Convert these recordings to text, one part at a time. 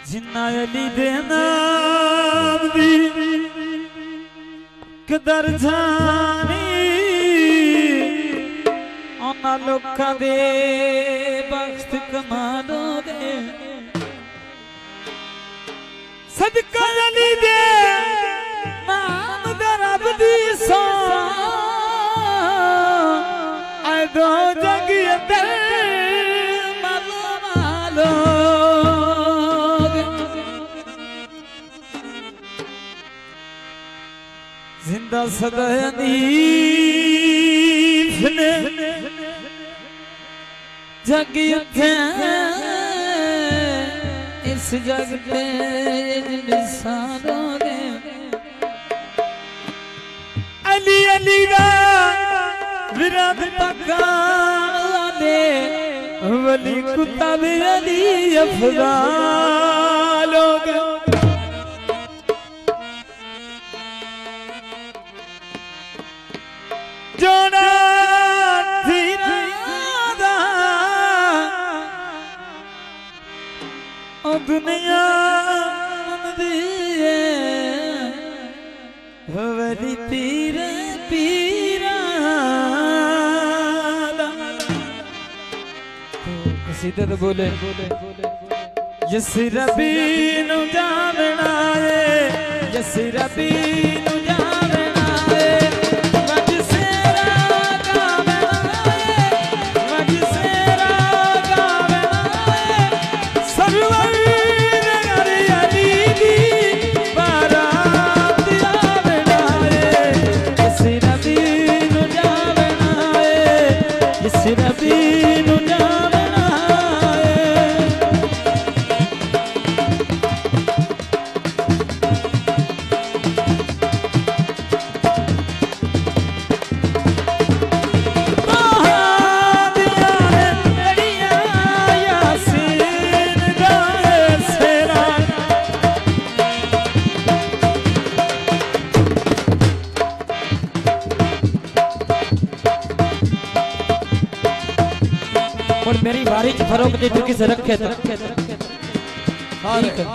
जिन्ना अली दे नाम दी कदर जानी उन्ना लोकां दे बख्त कमालोगे सदका अली दे नाम दा रब दी सो आए दो जग अंदर मालो मालो जिंदा सदा हनीफ ने जग उठे इस जग पे निशानोगे अली अली दा विराद पकाने वली कुतब अली अफजालोगे जोना धीरा ओ दुनिया दिए वली पीर पीरा सीधे तो बोले यस रबी नु जावना है यस रबी नु जावना है और मेरी बारी की फरोख दे चुकी से रखे तो ठीक है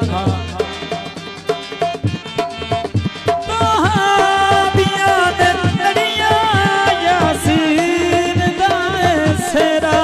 हाँ बिया दे लड़िया यासीन दाए सेरा